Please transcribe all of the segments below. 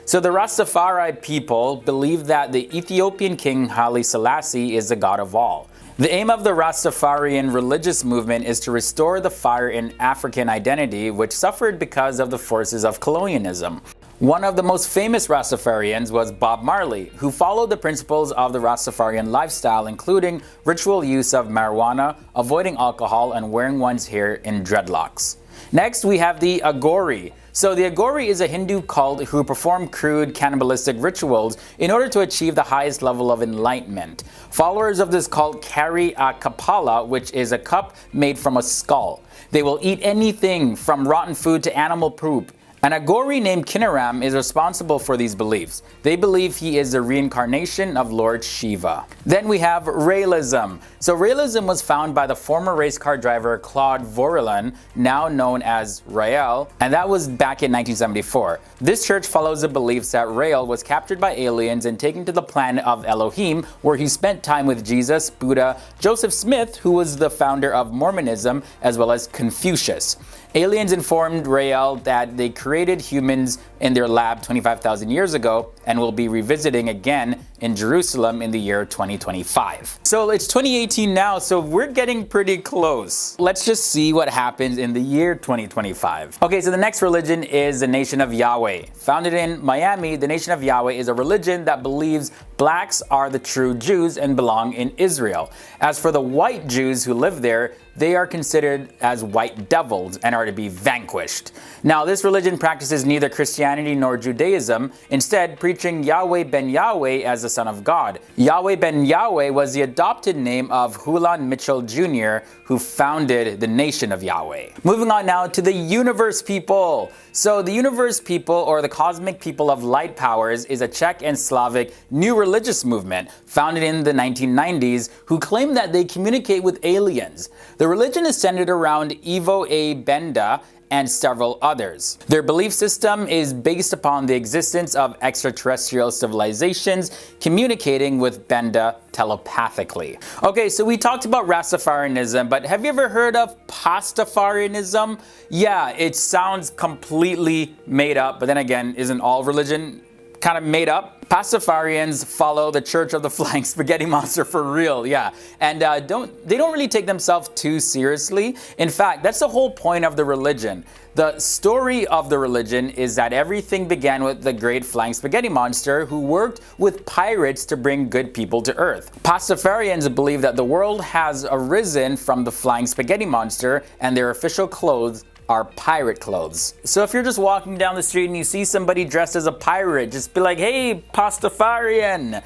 So the Rastafari people believe that the Ethiopian king Haile Selassie is the god of all. The aim of the Rastafarian religious movement is to restore the fire in African identity, which suffered because of the forces of colonialism. One of the most famous Rastafarians was Bob Marley, who followed the principles of the Rastafarian lifestyle, including ritual use of marijuana, avoiding alcohol, and wearing one's hair in dreadlocks. Next, we have the Agori. So the Agori is a Hindu cult who perform crude cannibalistic rituals in order to achieve the highest level of enlightenment. Followers of this cult carry a kapala, which is a cup made from a skull. They will eat anything from rotten food to animal poop. An Agori named Kinaram is responsible for these beliefs. They believe he is the reincarnation of Lord Shiva. Then we have Raelism. So Raelism was founded by the former race car driver Claude Vorilhon, now known as Rael, and that was back in 1974. This church follows the beliefs that Rael was captured by aliens and taken to the planet of Elohim, where he spent time with Jesus, Buddha, Joseph Smith, who was the founder of Mormonism, as well as Confucius. Aliens informed Rael that they created humans in their lab 25,000 years ago and will be revisiting again in Jerusalem in the year 2025. So it's 2018 now, so we're getting pretty close. Let's just see what happens in the year 2025. Okay, so the next religion is the Nation of Yahweh. Founded in Miami, the Nation of Yahweh is a religion that believes blacks are the true Jews and belong in Israel. As for the white Jews who live there, they are considered as white devils and are to be vanquished. Now, this religion practices neither Christianity nor Judaism, instead preaching Yahweh ben Yahweh as the Son of God. Yahweh ben Yahweh was the adopted name of Hulan Mitchell Jr., who founded the Nation of Yahweh. Moving on now to the Universe People. So the Universe People, or the Cosmic People of Light Powers, is a Czech and Slavic new religious movement founded in the 1990s who claim that they communicate with aliens. The religion is centered around Ivo A. Benda and several others. Their belief system is based upon the existence of extraterrestrial civilizations communicating with Benda telepathically. Okay, so we talked about Rastafarianism, but have you ever heard of Pastafarianism? Yeah, it sounds completely made up, but then again, isn't all religion kind of made up? Pastafarians follow the Church of the Flying Spaghetti Monster for real, yeah. And they don't really take themselves too seriously. In fact, that's the whole point of the religion. The story of the religion is that everything began with the great Flying Spaghetti Monster who worked with pirates to bring good people to Earth. Pastafarians believe that the world has arisen from the Flying Spaghetti Monster, and their official clothes are pirate clothes. So if you're just walking down the street and you see somebody dressed as a pirate, just be like, hey, Pastafarian!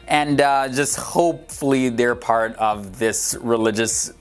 And just hopefully they're part of this religious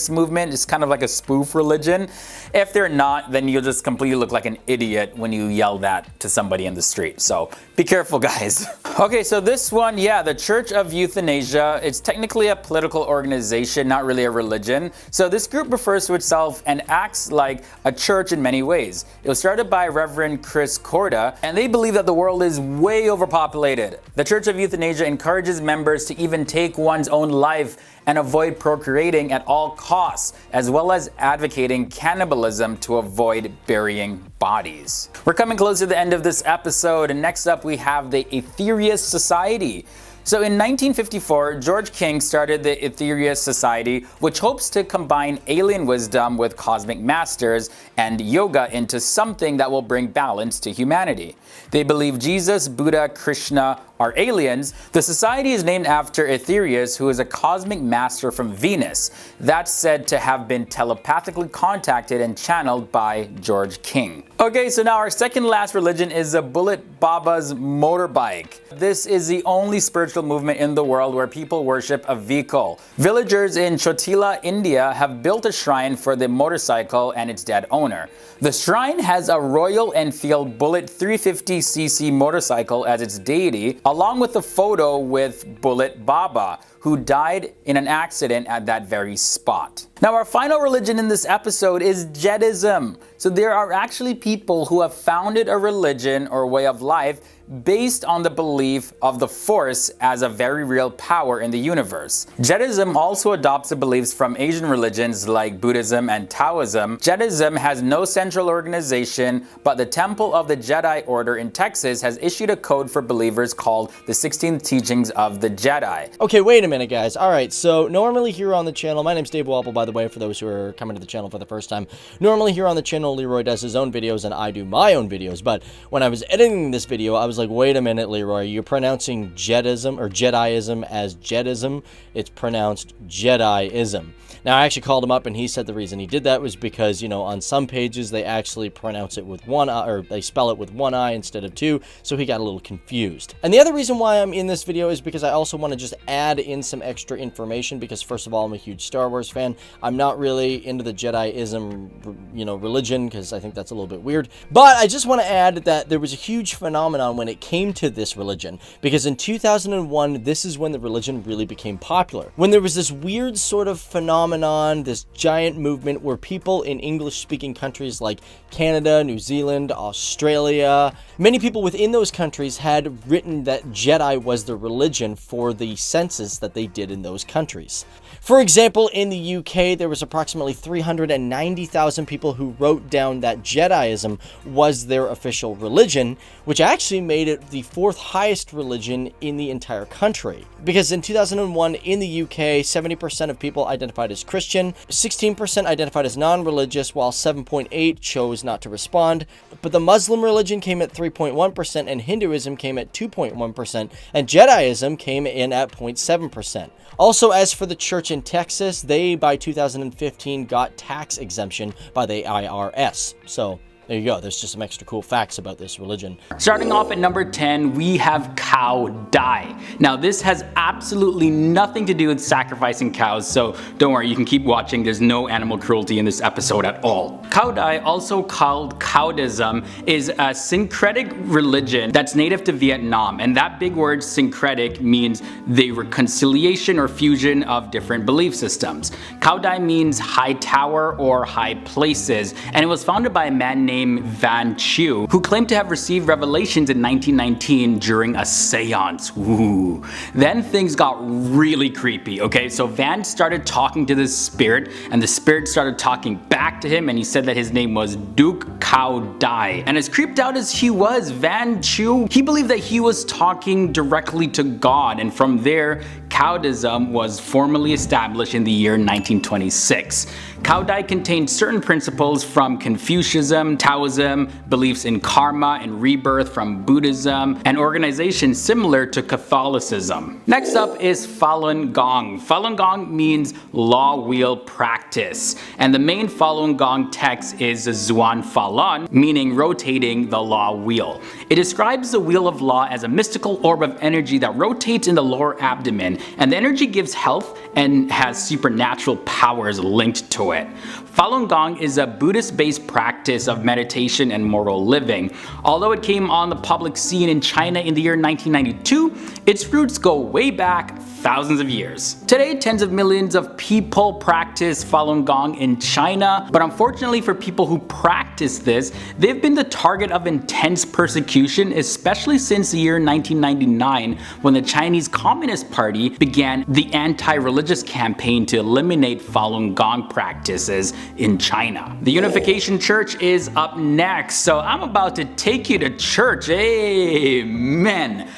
movement. It's kind of like a spoof religion. If they're not, then you'll just completely look like an idiot when you yell that to somebody in the street. So be careful, guys. Okay, so this one, yeah, the Church of Euthanasia. It's technically a political organization, not really a religion. So this group refers to itself and acts like a church in many ways. It was started by Reverend Chris Corda, and they believe that the world is way overpopulated. The Church of Euthanasia encourages members to even take one's own life and avoid procreating at all costs, as well as advocating cannibalism to avoid burying bodies. We're coming close to the end of this episode, and next up we have the Aetherius Society. So in 1954, George King started the Aetherius Society, which hopes to combine alien wisdom with cosmic masters and yoga into something that will bring balance to humanity. They believe Jesus, Buddha, Krishna are aliens. The society is named after Aetherius, who is a cosmic master from Venus. That's said to have been telepathically contacted and channeled by George King. Okay, so now our second last religion is the Bullet Baba's motorbike. This is the only spiritual movement in the world where people worship a vehicle. Villagers in Chotila, India have built a shrine for the motorcycle and its dead owner. The shrine has a Royal Enfield Bullet 350cc motorcycle as its deity, along with a photo with Bullet Baba, who died in an accident at that very spot. Now, our final religion in this episode is Jedism. So there are actually people who have founded a religion or way of life based on the belief of the Force as a very real power in the universe. Jedism also adopts the beliefs from Asian religions like Buddhism and Taoism. Jedism has no central organization, but the Temple of the Jedi Order in Texas has issued a code for believers called the 16 Teachings of the Jedi. Okay, wait a minute, guys. Alright, so normally here on the channel, my name's Dave Wapple, by the way, for those who are coming to the channel for the first time. Normally here on the channel, Leroy does his own videos and I do my own videos, but when I was editing this video, I was like, wait a minute, Leroy, you're pronouncing Jedism or Jediism as Jedism. It's pronounced Jediism. Now, I actually called him up and he said the reason he did that was because, you know, on some pages they actually pronounce it with one I, or they spell it with one I instead of two, so he got a little confused. And the other reason why I'm in this video is because I also want to just add in some extra information because, first of all, I'm a huge Star Wars fan. I'm not really into the Jediism, you know, religion, because I think that's a little bit weird. But I just want to add that there was a huge phenomenon when it came to this religion, because in 2001, this is when the religion really became popular. When there was this weird sort of phenomenon, this giant movement where people in English-speaking countries like Canada, New Zealand, Australia, many people within those countries had written that Jedi was the religion for the census that they did in those countries. For example, in the UK, there was approximately 390,000 people who wrote down that Jediism was their official religion, which actually made it the 4th highest religion in the entire country. Because in 2001, in the UK, 70% of people identified as Christian, 16% identified as non-religious, while 7.8% chose not to respond. But the Muslim religion came at 3.1%, and Hinduism came at 2.1%, and Jediism came in at 0.7%. Also, as for the church in Texas, they, by 2015, got tax exemption by the IRS. So, there you go. There's just some extra cool facts about this religion. Starting off at number 10, we have cow dye. Now, this has absolutely nothing to do with sacrificing cows, so don't worry, you can keep watching. There's no animal cruelty in this episode at all. Cow dye, also called Taoism, is a syncretic religion that's native to Vietnam, and that big word syncretic means the reconciliation or fusion of different belief systems. Cow dye means high tower or high places, and it was founded by a man named Van Chu, who claimed to have received revelations in 1919 during a seance. Ooh. Then things got really creepy, okay? So Van started talking to this spirit, and the spirit started talking back to him, and he said that his name was Duke Cao Dai. And as creeped out as he was, Van Chu, he believed that he was talking directly to God, and from there, Taoism was formally established in the year 1926. Cao Dai contained certain principles from Confucianism, Taoism, beliefs in karma and rebirth from Buddhism, and organizations similar to Catholicism. Next up is Falun Gong. Falun Gong means law wheel practice, and the main Falun Gong text is Zuan Falun, meaning rotating the law wheel. It describes the wheel of law as a mystical orb of energy that rotates in the lower abdomen, and the energy gives health and has supernatural powers linked to it. Falun Gong is a Buddhist-based practice of meditation and moral living. Although it came on the public scene in China in the year 1992, its roots go way back thousands of years. Today, tens of millions of people practice Falun Gong in China, but unfortunately for people who practice this, they've been the target of intense persecution, especially since the year 1999, when the Chinese Communist Party began the anti-religious campaign to eliminate Falun Gong practices in China. The Unification Church is up next, so I'm about to take you to church. Amen.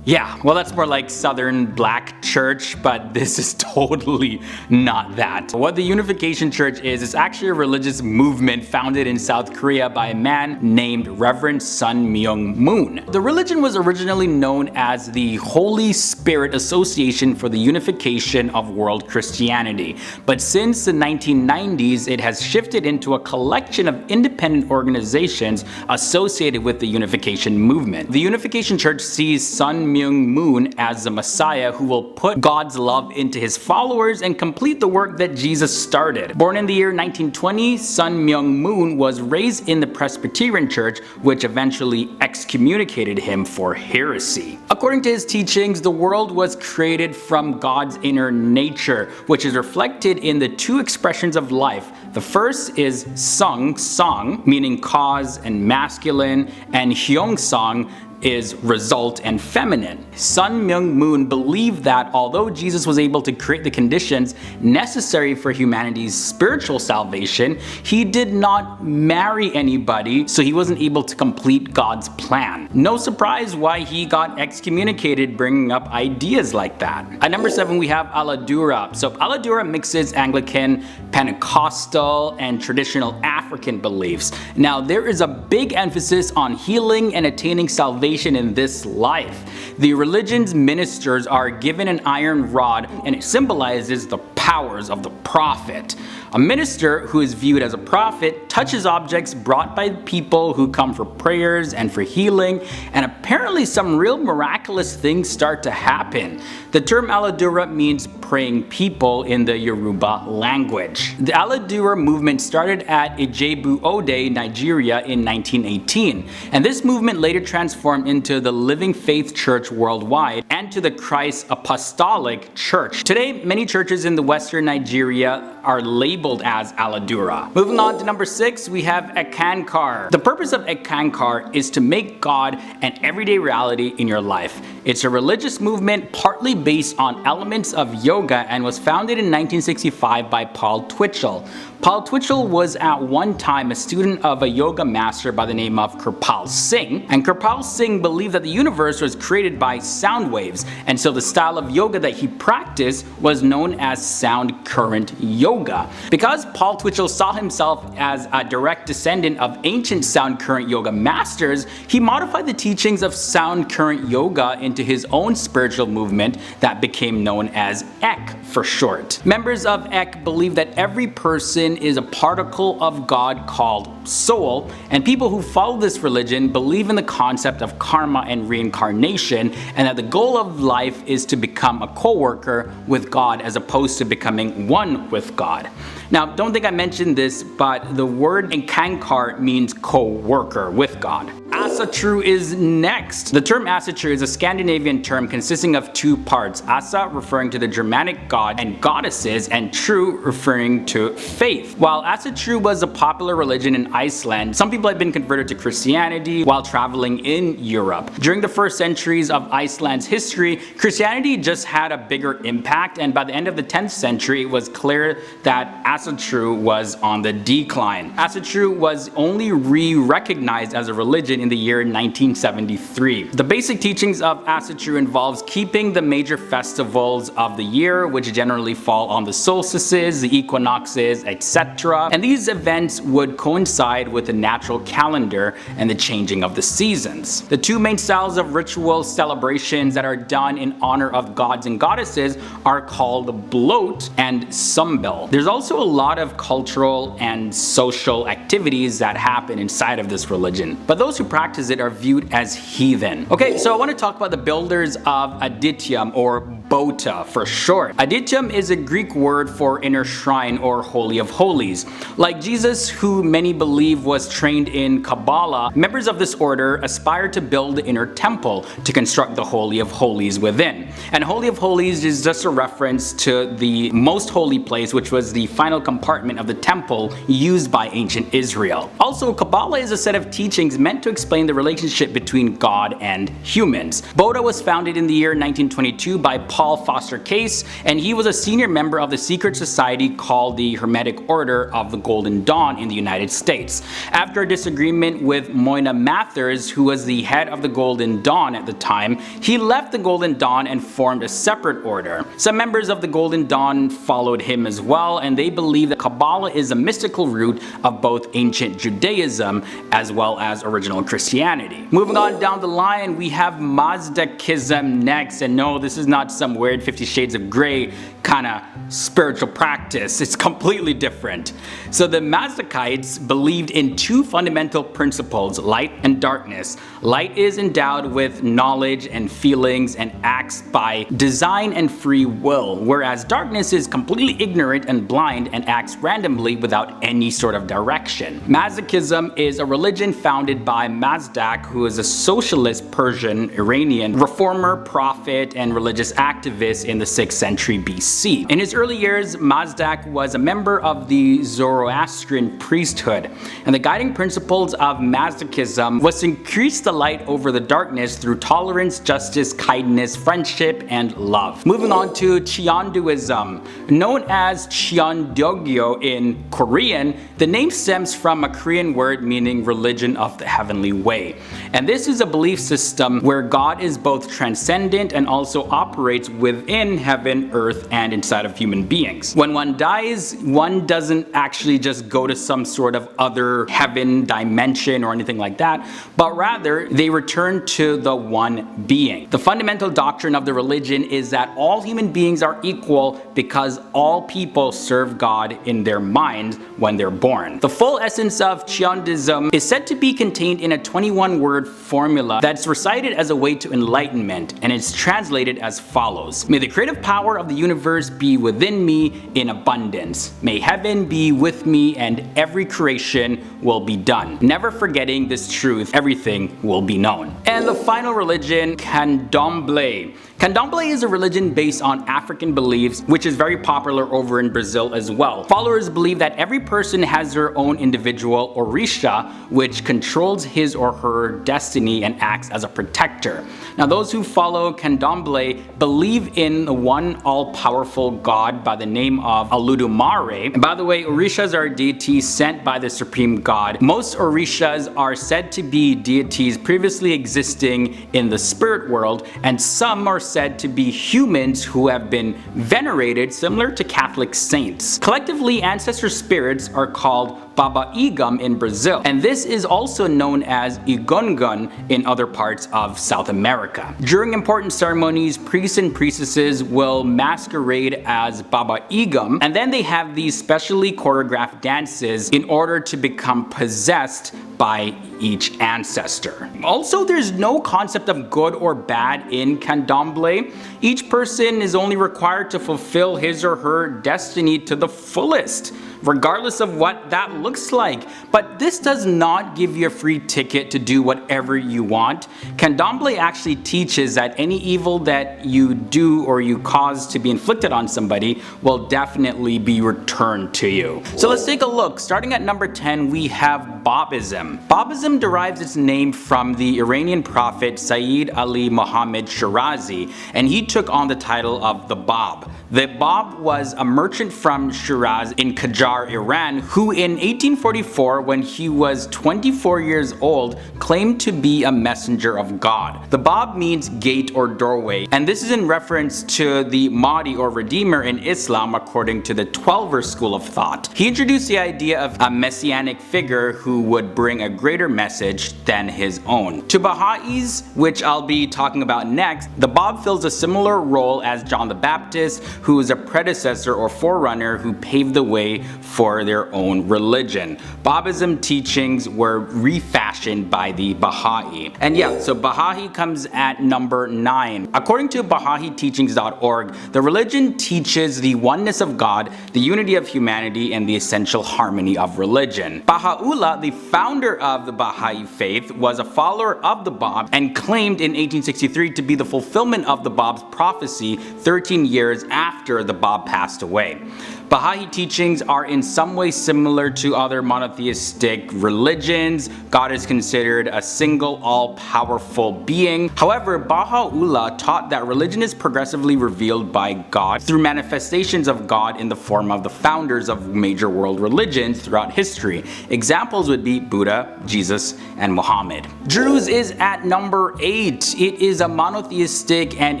Yeah, well, that's more like Southern Black Church, but this is totally not that. What the Unification Church is actually a religious movement founded in South Korea by a man named Reverend Sun Myung Moon. The religion was originally known as the Holy Spirit Association for the Unification of World Christianity, but since the 1990s, it has shifted into a collection of independent organizations associated with the Unification movement. The Unification Church sees Sun Myung Moon as the Messiah who will put God's love into his followers and complete the work that Jesus started. Born in the year 1920, Sun Myung Moon was raised in the Presbyterian Church, which eventually excommunicated him for heresy. According to his teachings, the world was created from God's inner nature, which is reflected in the two expressions of life. The first is Sung, song, meaning cause and masculine, and Hyung Song, is result and feminine. Sun Myung Moon believed that although Jesus was able to create the conditions necessary for humanity's spiritual salvation, he did not marry anybody, so he wasn't able to complete God's plan. No surprise why he got excommunicated bringing up ideas like that. At number 7 we have Aladura. So Aladura mixes Anglican, Pentecostal, and traditional African beliefs. Now there is a big emphasis on healing and attaining salvation in this life. The religion's ministers are given an iron rod, and it symbolizes the powers of the prophet. A minister who is viewed as a prophet touches objects brought by people who come for prayers and for healing, and apparently some real miraculous things start to happen. The term Aladura means praying people in the Yoruba language. The Aladura movement started at Ijebu-Ode, Nigeria in 1918, and this movement later transformed into the Living Faith Church worldwide and to the Christ Apostolic Church. Today, many churches in the Western Nigeria are labeled as Aladura. Moving on to number 6, we have Ekankar. The purpose of Ekankar is to make God an everyday reality in your life. It's a religious movement partly based on elements of yoga and was founded in 1965 by Paul Twitchell. Paul Twitchell was at one time a student of a yoga master by the name of Kirpal Singh, and Kirpal Singh believed that the universe was created by sound waves, and so the style of yoga that he practiced was known as sound current yoga. Because Paul Twitchell saw himself as a direct descendant of ancient sound current yoga masters, he modified the teachings of sound current yoga into his own spiritual movement that became known as EK for short. Members of EK believe that every person is a particle of God called soul, and people who follow this religion believe in the concept of karma and reincarnation, and that the goal of life is to become a co-worker with God as opposed to becoming one with God. Now, don't think I mentioned this, but the word Ekankar means co-worker with God. Asatru is next. The term Asatru is a Scandinavian term consisting of two parts, Asa referring to the Germanic god and goddesses, and Tru referring to faith. While Asatru was a popular religion in Iceland, some people had been converted to Christianity while traveling in Europe. During the first centuries of Iceland's history, Christianity just had a bigger impact, and by the end of the 10th century, it was clear that Asatru was on the decline. Asatru was only re-recognized as a religion in the year 1973. The basic teachings of Asatru involves keeping the major festivals of the year, which generally fall on the solstices, the equinoxes, etc. And these events would coincide with the natural calendar and the changing of the seasons. The two main styles of ritual celebrations that are done in honor of gods and goddesses are called Blot and Sumbel. There's also a lot of cultural and social activities that happen inside of this religion, but those who practice it are viewed as heathen. Okay, so I want to talk about the builders of Adityam, or Bota for short. Adityam is a Greek word for inner shrine or holy of holies. Like Jesus, who many believe was trained in Kabbalah, members of this order aspire to build the inner temple to construct the holy of holies within. And holy of holies is just a reference to the most holy place, which was the final compartment of the temple used by ancient Israel. Also, Kabbalah is a set of teachings meant to explain the relationship between God and humans. Bota was founded in the year 1922 by Paul Foster Case, and he was a senior member of the secret society called the Hermetic Order of the Golden Dawn in the United States. After a disagreement with Moina Mathers, who was the head of the Golden Dawn at the time, he left the Golden Dawn and formed a separate order. Some members of the Golden Dawn followed him as well, and they believe that Kabbalah is a mystical root of both ancient Judaism as well as original Christianity. Moving on down the line, we have Mazdakism next, and no, this is not some weird 50 Shades of Grey kind of spiritual practice. It's completely different. So the Mazdakites believed in two fundamental principles, light and darkness. Light is endowed with knowledge and feelings and acts by design and free will, whereas darkness is completely ignorant and blind and acts randomly without any sort of direction. Mazdakism is a religion founded by Mazdak, who is a socialist Persian Iranian reformer, prophet, and religious activist activist in the 6th century BC. In his early years, Mazdak was a member of the Zoroastrian priesthood, and the guiding principles of Mazdakism was to increase the light over the darkness through tolerance, justice, kindness, friendship, and love. Moving on to Cheonduism. Known as Cheondogyo in Korean, the name stems from a Korean word meaning religion of the heavenly way. And this is a belief system where God is both transcendent and also operates within heaven, earth, and inside of human beings. When one dies, one doesn't actually just go to some sort of other heaven dimension or anything like that, but rather they return to the one being. The fundamental doctrine of the religion is that all human beings are equal because all people serve God in their mind when they're born. The full essence of Cheondism is said to be contained in a 21-word formula that's recited as a way to enlightenment, and it's translated as follows. May the creative power of the universe be within me in abundance. May heaven be with me and every creation will be done. Never forgetting this truth, everything will be known. And the final religion, Candomblé. Candomblé is a religion based on African beliefs, which is very popular over in Brazil as well. Followers believe that every person has their own individual orisha, which controls his or her destiny and acts as a protector. Now, those who follow Candomblé believe in one all-powerful god by the name of Olodumare. And by the way, orishas are deities sent by the supreme god. Most orishas are said to be deities previously existing in the spirit world, and some are said to be humans who have been venerated, similar to Catholic saints. Collectively, ancestor spirits are called Baba Igam in Brazil, and this is also known as Igongun in other parts of South America. During important ceremonies, priests and priestesses will masquerade as Baba Igam, and then they have these specially choreographed dances in order to become possessed by each ancestor. Also, there's no concept of good or bad in Candomblé. Each person is only required to fulfill his or her destiny to the fullest, regardless of what that looks like. But this does not give you a free ticket to do whatever you want. Candomblé actually teaches that any evil that you do or you cause to be inflicted on somebody will definitely be returned to you. So let's take a look. Starting at number 10, we have Babism. Babism derives its name from the Iranian prophet Sayyid Ali Muhammad Shirazi, and he took on the title of the Bab. The Bab was a merchant from Shiraz in Qajar, Iran, who in 1844, when he was 24 years old, claimed to be a messenger of God. The Bab means gate or doorway, and this is in reference to the Mahdi or Redeemer in Islam according to the 12-verse school of thought. He introduced the idea of a messianic figure who would bring a greater message than his own. To Baha'is, which I'll be talking about next, the Bab fills a similar role as John the Baptist, who is a predecessor or forerunner who paved the way for their own religion. Babism teachings were refashioned by the Baha'i. And yeah, so Baha'i comes at number 9. According to Baha'iTeachings.org, the religion teaches the oneness of God, the unity of humanity, and the essential harmony of religion. Baha'u'llah, the founder of the Baha'i faith, was a follower of the Bab and claimed in 1863 to be the fulfillment of the Bab's prophecy 13 years after the Bab passed away. Baha'i teachings are in some way similar to other monotheistic religions. God is considered a single, all-powerful being. However, Baha'u'llah taught that religion is progressively revealed by God through manifestations of God in the form of the founders of major world religions throughout history. Examples would be Buddha, Jesus, and Muhammad. Druze is at number 8. It is a monotheistic and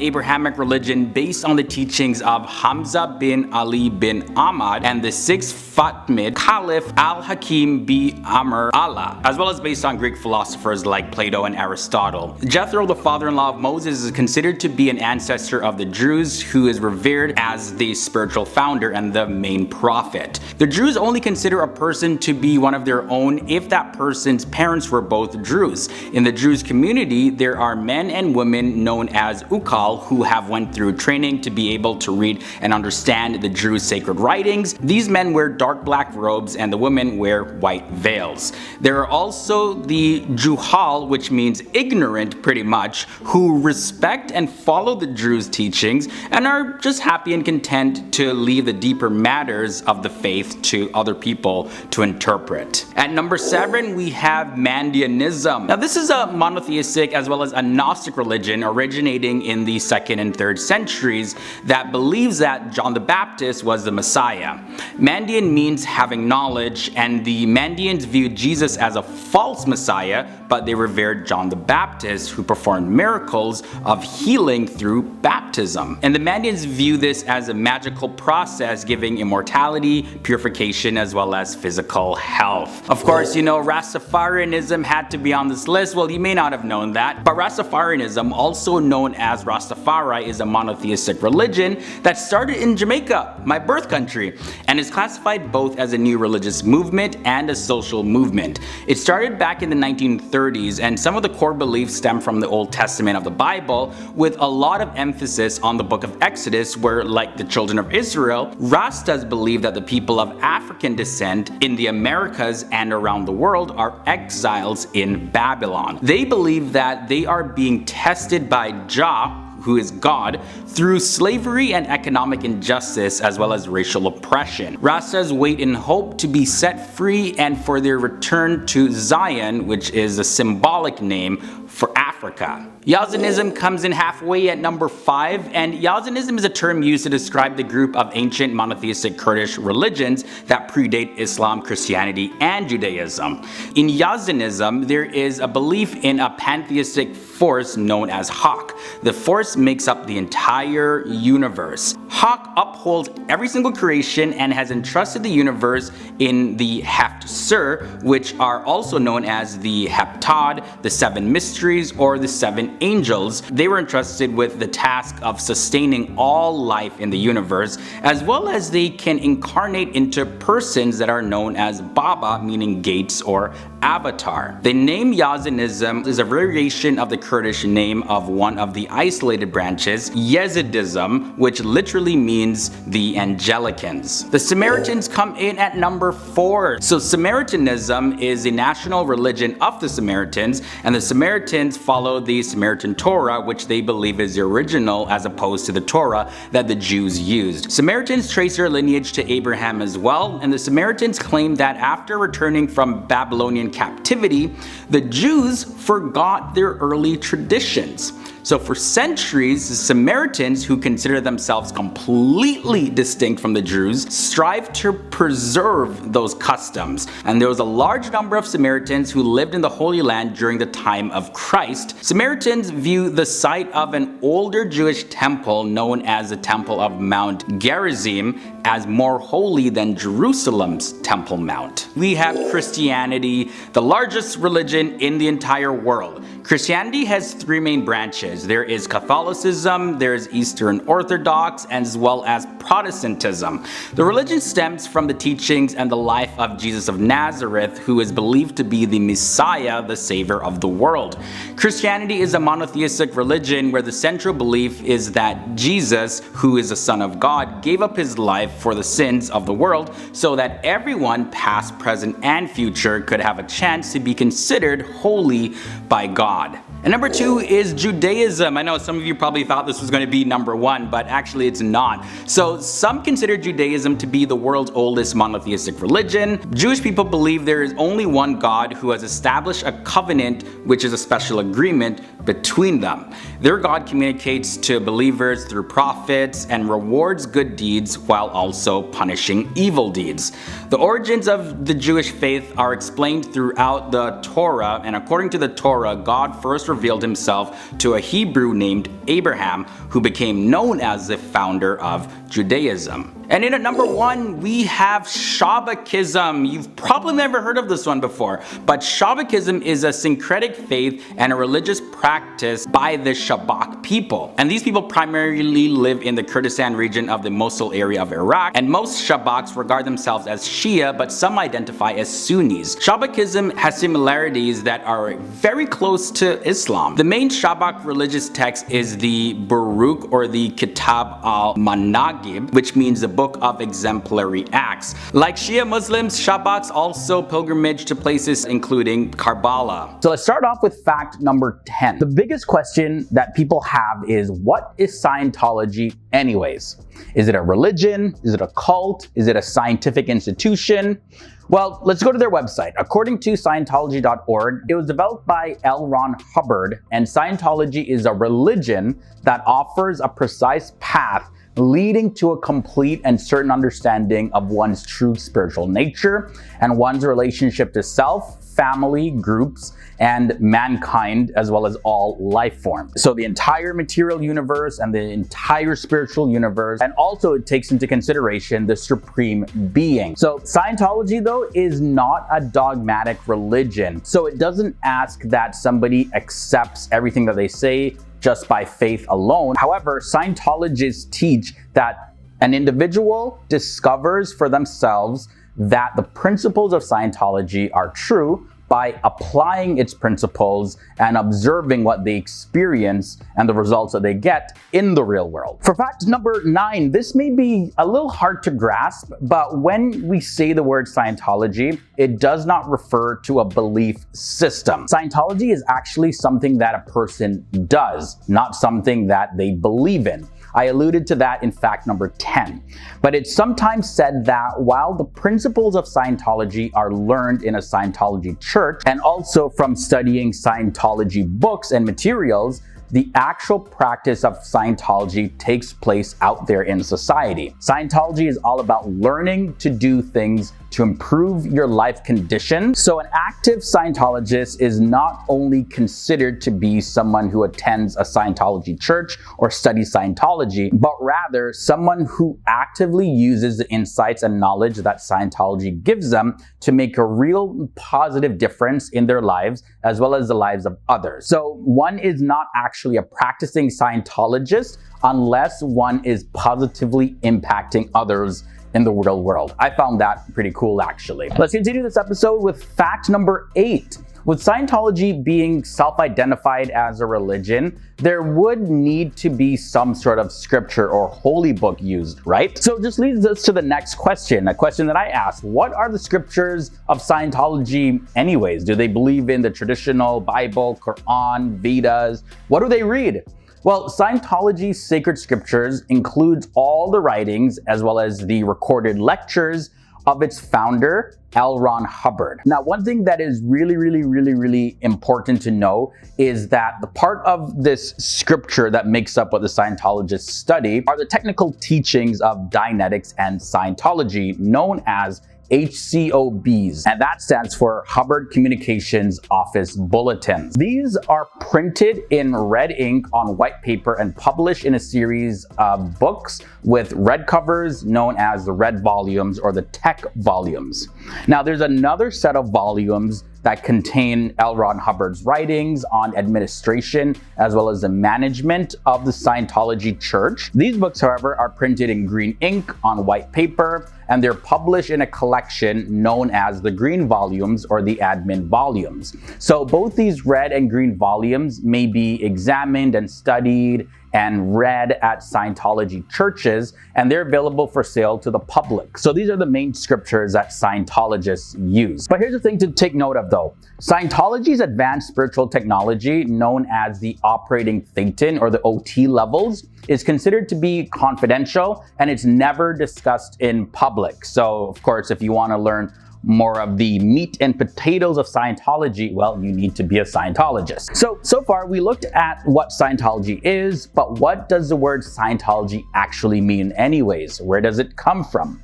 Abrahamic religion based on the teachings of Hamza bin Ali bin Ahmad and the 6th Fatimid Caliph Al-Hakim bi Amr Allah, as well as based on Greek philosophers like Plato and Aristotle. Jethro, the father-in-law of Moses, is considered to be an ancestor of the Druze, who is revered as the spiritual founder and the main prophet. The Druze only consider a person to be one of their own if that person's parents were both Druze. In the Druze community, there are men and women known as Ukal who have went through training to be able to read and understand the Druze sacred writings. These men wear dark black robes and the women wear white veils. There are also the Juhal, which means ignorant pretty much, who respect and follow the Druze teachings and are just happy and content to leave the deeper matters of the faith to other people to interpret. At number 7, we have Mandeanism. Now this is a monotheistic as well as a Gnostic religion originating in the 2nd and 3rd centuries that believes that John the Baptist was the Messiah. Mandean means having knowledge, and the Mandeans viewed Jesus as a false Messiah, but they revered John the Baptist, who performed miracles of healing through baptism. And the Mandeans view this as a magical process giving immortality, purification, as well as physical health. Of course, you know, Rastafarianism had to be on this list. Well, you may not have known that, but Rastafarianism, also known as Rastafari, is a monotheistic religion that started in Jamaica, my birth country, and is classified both as a new religious movement and a social movement. It started back in the 1930s, and some of the core beliefs stem from the Old Testament of the Bible, with a lot of emphasis on the book of Exodus, where, like the children of Israel, Rastas believe that the people of African descent in the Americas and around the world are exiles in Babylon. They believe that they are being tested by Jah, who is God, through slavery and economic injustice as well as racial oppression. Rastas wait in hope to be set free and for their return to Zion, which is a symbolic name for Africa. Yazanism comes in halfway at number 5, and Yazanism is a term used to describe the group of ancient monotheistic Kurdish religions that predate Islam, Christianity, and Judaism. In Yazanism, there is a belief in a pantheistic force known as Hak. The force makes up the entire universe. Hak upholds every single creation and has entrusted the universe in the Heft-Sur, which are also known as the Heptad, the 7 mysteries, or the 7 angels. They were entrusted with the task of sustaining all life in the universe, as well as they can incarnate into persons that are known as Baba, meaning gates or avatar. The name Yazanism is a variation of the Kurdish name of one of the isolated branches, Yezidism, which literally means the Angelicans. The Samaritans come in at number 4. So Samaritanism is the national religion of the Samaritans, and the Samaritans follow the Samaritan Torah, which they believe is the original as opposed to the Torah that the Jews used. Samaritans trace their lineage to Abraham as well, and the Samaritans claim that after returning from Babylonian captivity, the Jews forgot their early traditions. So for centuries, the Samaritans, who consider themselves completely distinct from the Druze, strive to preserve those customs. And there was a large number of Samaritans who lived in the Holy Land during the time of Christ. Samaritans view the site of an older Jewish temple known as the Temple of Mount Gerizim as more holy than Jerusalem's Temple Mount. We have Christianity, the largest religion in the entire world. Christianity has 3 main branches. There is Catholicism, there is Eastern Orthodox, as well as Protestantism. The religion stems from the teachings and the life of Jesus of Nazareth, who is believed to be the Messiah, the Savior of the world. Christianity is a monotheistic religion where the central belief is that Jesus, who is the Son of God, gave up his life for the sins of the world so that everyone, past, present, and future, could have a chance to be considered holy by God. And number 2 is Judaism. I know some of you probably thought this was going to be number 1, but actually it's not. So some consider Judaism to be the world's oldest monotheistic religion. Jewish people believe there is only one God who has established a covenant, which is a special agreement between them. Their God communicates to believers through prophets and rewards good deeds while also punishing evil deeds. The origins of the Jewish faith are explained throughout the Torah, and according to the Torah, God first revealed himself to a Hebrew named Abraham, who became known as the founder of Judaism. And in at number 1, we have Shabbatism. You've probably never heard of this one before, but Shabbatism is a syncretic faith and a religious practice by the Shabak people. And these people primarily live in the Kurdistan region of the Mosul area of Iraq, and most Shabaks regard themselves as Shia, but some identify as Sunnis. Shabbatism has similarities that are very close to Islam. The main Shabak religious text is the Baruch, or the Kitab al-Managib, which means the book of exemplary acts. Like Shia Muslims, Shabbats also pilgrimage to places including Karbala. So let's start off with fact number 10. The biggest question that people have is, what is Scientology anyways? Is it a religion? Is it a cult? Is it a scientific institution? Well, let's go to their website. According to Scientology.org, it was developed by L. Ron Hubbard, and Scientology is a religion that offers a precise path leading to a complete and certain understanding of one's true spiritual nature and one's relationship to self, family, groups, and mankind, as well as all life forms. So the entire material universe and the entire spiritual universe, and also it takes into consideration the supreme being. So Scientology, though, is not a dogmatic religion. So it doesn't ask that somebody accepts everything that they say just by faith alone. However, Scientologists teach that an individual discovers for themselves that the principles of Scientology are true by applying its principles and observing what they experience and the results that they get in the real world. For fact number 9, this may be a little hard to grasp, but when we say the word Scientology, it does not refer to a belief system. Scientology is actually something that a person does, not something that they believe in. I alluded to that in fact number 10. But it's sometimes said that while the principles of Scientology are learned in a Scientology church and also from studying Scientology books and materials, the actual practice of Scientology takes place out there in society. Scientology is all about learning to do things to improve your life condition. So an active Scientologist is not only considered to be someone who attends a Scientology church or studies Scientology, but rather someone who actively uses the insights and knowledge that Scientology gives them to make a real positive difference in their lives as well as the lives of others. So one is not actually a practicing Scientologist unless one is positively impacting others in the real world. I found that pretty cool, actually. Let's continue this episode with fact number 8. With Scientology being self-identified as a religion, there would need to be some sort of scripture or holy book used, right? So it just leads us to the next question, a question that I asked. What are the scriptures of Scientology anyways? Do they believe in the traditional Bible, Quran, Vedas? What do they read? Well, Scientology's sacred scriptures includes all the writings as well as the recorded lectures of its founder, L. Ron Hubbard. Now, one thing that is really important to know is that the part of this scripture that makes up what the Scientologists study are the technical teachings of Dianetics and Scientology, known as HCOBs, and that stands for Hubbard Communications Office Bulletins. These are printed in red ink on white paper and published in a series of books with red covers known as the red volumes or the tech volumes. Now, there's another set of volumes that contain L. Ron Hubbard's writings on administration as well as the management of the Scientology Church. These books, however, are printed in green ink on white paper, and they're published in a collection known as the green volumes or the admin volumes. So both these red and green volumes may be examined and studied and read at Scientology churches, and they're available for sale to the public. So these are the main scriptures that Scientologists use. But here's the thing to take note of though. Scientology's advanced spiritual technology, known as the operating thetan or the OT levels, is considered to be confidential and it's never discussed in public. So of course, if you want to learn more of the meat and potatoes of Scientology, well, you need to be a Scientologist. So far we looked at what Scientology is, but what does the word Scientology actually mean anyways? Where does it come from?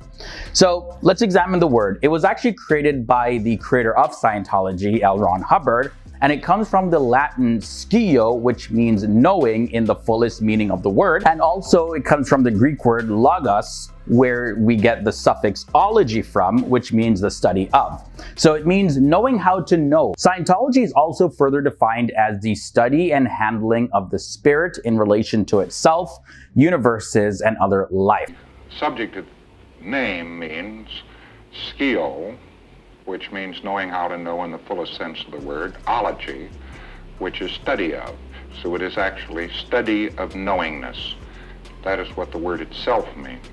So let's examine the word. It was actually created by the creator of Scientology, L. Ron Hubbard, and it comes from the Latin scio, which means knowing in the fullest meaning of the word, and also it comes from the Greek word logos, where we get the suffix ology from, which means the study of. So it means knowing how to know. Scientology is also further defined as the study and handling of the spirit in relation to itself, universes, and other life. Subjective name means skio, which means knowing how to know in the fullest sense of the word, ology, which is study of. So it is actually study of knowingness. That is what the word itself means.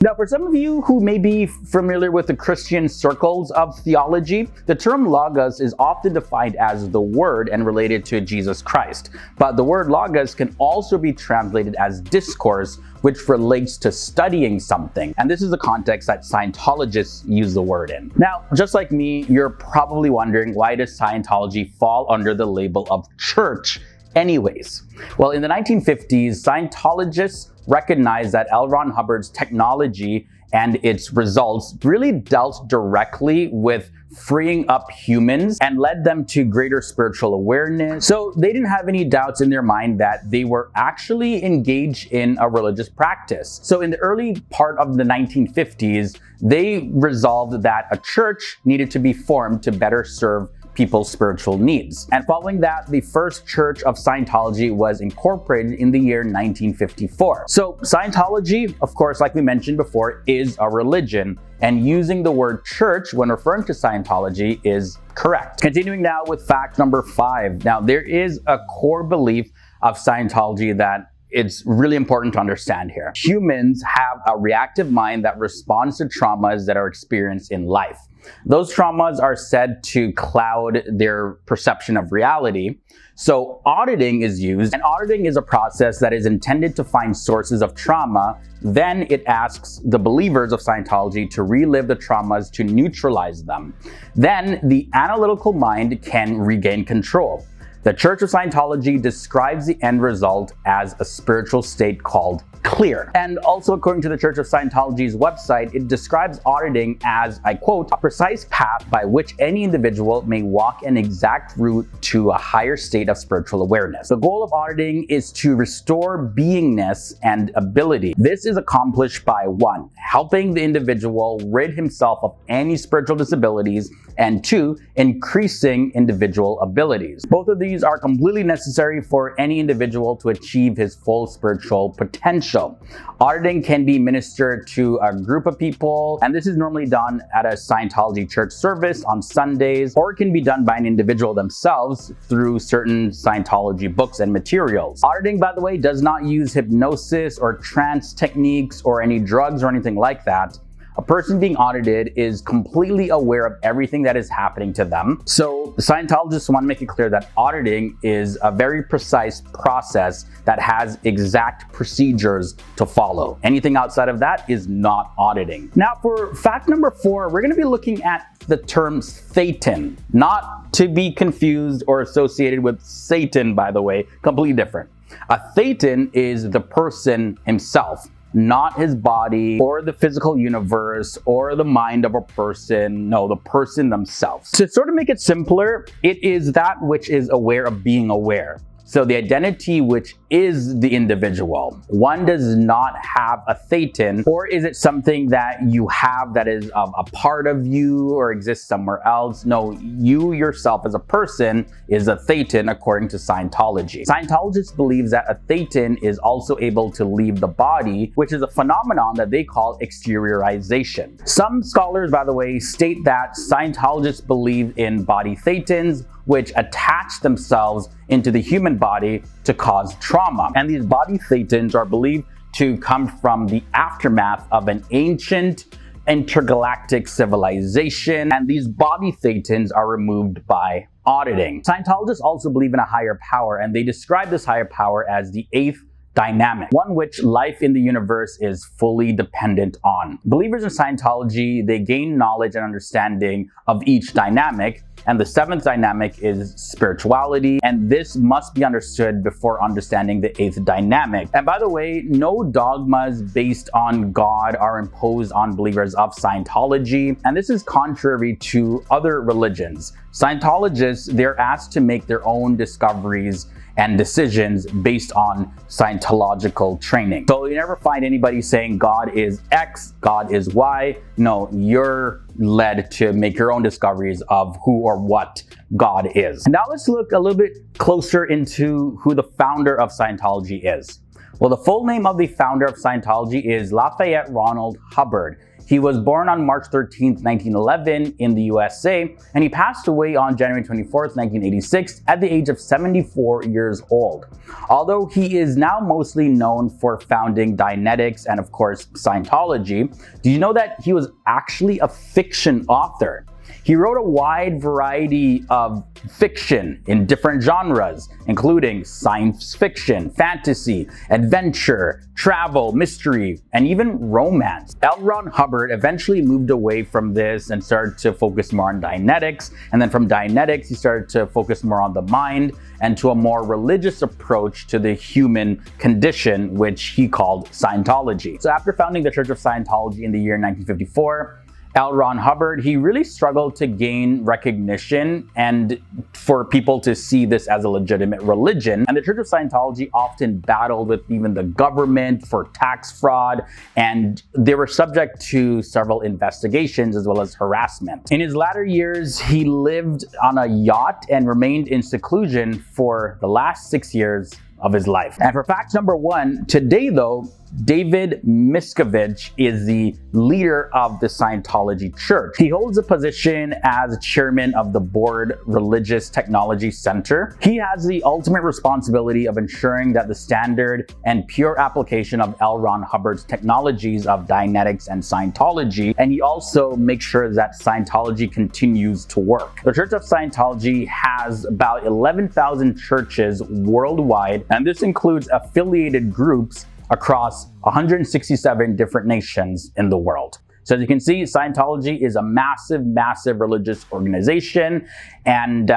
Now, for some of you who may be familiar with the Christian circles of theology, the term logos is often defined as the word and related to Jesus Christ. But the word logos can also be translated as discourse, which relates to studying something. And this is the context that Scientologists use the word in. Now, just like me, you're probably wondering, why does Scientology fall under the label of church anyways? Well, in the 1950s, Scientologists recognized that L. Ron Hubbard's technology and its results really dealt directly with freeing up humans and led them to greater spiritual awareness. So they didn't have any doubts in their mind that they were actually engaged in a religious practice. So in the early part of the 1950s, they resolved that a church needed to be formed to better serve people's spiritual needs. And following that, the first church of Scientology was incorporated in the year 1954. So Scientology, of course, like we mentioned before, is a religion, and using the word church when referring to Scientology is correct. Continuing now with fact number 5. Now, there is a core belief of Scientology that it's really important to understand here. Humans have a reactive mind that responds to traumas that are experienced in life. Those traumas are said to cloud their perception of reality. So auditing is used, and auditing is a process that is intended to find sources of trauma. Then it asks the believers of Scientology to relive the traumas to neutralize them. Then the analytical mind can regain control. The Church of Scientology describes the end result as a spiritual state called clear. And also, according to the Church of Scientology's website, it describes auditing as, I quote, a precise path by which any individual may walk an exact route to a higher state of spiritual awareness. The goal of auditing is to restore beingness and ability. This is accomplished by 1, helping the individual rid himself of any spiritual disabilities, and 2, increasing individual abilities. Both of these are completely necessary for any individual to achieve his full spiritual potential. Auditing can be administered to a group of people, and this is normally done at a Scientology church service on Sundays, or it can be done by an individual themselves through certain Scientology books and materials. Auditing, by the way, does not use hypnosis or trance techniques or any drugs or anything like that. A person being audited is completely aware of everything that is happening to them. So Scientologists want to make it clear that auditing is a very precise process that has exact procedures to follow. Anything outside of that is not auditing. Now, for fact number 4, we're going to be looking at the term Satan, not to be confused or associated with Satan, by the way, completely different. A Satan is the person himself, not his body or the physical universe or the mind of a person. No, the person themselves. To sort of make it simpler, it is that which is aware of being aware. So the identity which is the individual. One does not have a Satan, or is it something that you have that is a part of you or exists somewhere else? No, you yourself as a person is a Satan according to Scientology. Scientologists believe that a Satan is also able to leave the body, which is a phenomenon that they call exteriorization. Some scholars, by the way, state that Scientologists believe in body Satans, which attach themselves into the human body to cause trauma. And these body Satans are believed to come from the aftermath of an ancient intergalactic civilization, and these body Satans are removed by auditing. Scientologists also believe in a higher power, and they describe this higher power as the 8th dynamic, one which life in the universe is fully dependent on. Believers in Scientology, they gain knowledge and understanding of each dynamic, and the 7th dynamic is spirituality, and this must be understood before understanding the 8th dynamic. And by the way, no dogmas based on God are imposed on believers of Scientology, and this is contrary to other religions. Scientologists, they're asked to make their own discoveries and decisions based on Scientological training. So you never find anybody saying God is X, God is Y. No, you're led to make your own discoveries of who or what God is. Now let's look a little bit closer into who the founder of Scientology is. Well, the full name of the founder of Scientology is Lafayette Ronald Hubbard. He was born on March 13th, 1911 in the USA, and he passed away on January 24th, 1986 at the age of 74 years old. Although he is now mostly known for founding Dianetics and of course Scientology, do you know that he was actually a fiction author? He wrote a wide variety of fiction in different genres, including science fiction, fantasy, adventure, travel, mystery, and even romance. L. Ron Hubbard eventually moved away from this and started to focus more on Dianetics, and then from Dianetics he started to focus more on the mind and to a more religious approach to the human condition, which he called Scientology. So after founding the Church of Scientology in the year 1954, L. Ron Hubbard, he really struggled to gain recognition and for people to see this as a legitimate religion. And the Church of Scientology often battled with even the government for tax fraud, and they were subject to several investigations as well as harassment. In his latter years, he lived on a yacht and remained in seclusion for the last 6 years of his life. And for fact number 1, today though, David Miscavige is the leader of the Scientology Church. He holds a position as chairman of the board Religious Technology Center. He has the ultimate responsibility of ensuring that the standard and pure application of L. Ron Hubbard's technologies of Dianetics and Scientology, and he also makes sure that Scientology continues to work. The Church of Scientology has about 11,000 churches worldwide, and this includes affiliated groups across 167 different nations in the world. So as you can see, Scientology is a massive, massive religious organization, and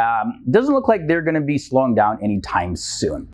doesn't look like they're going to be slowing down anytime soon.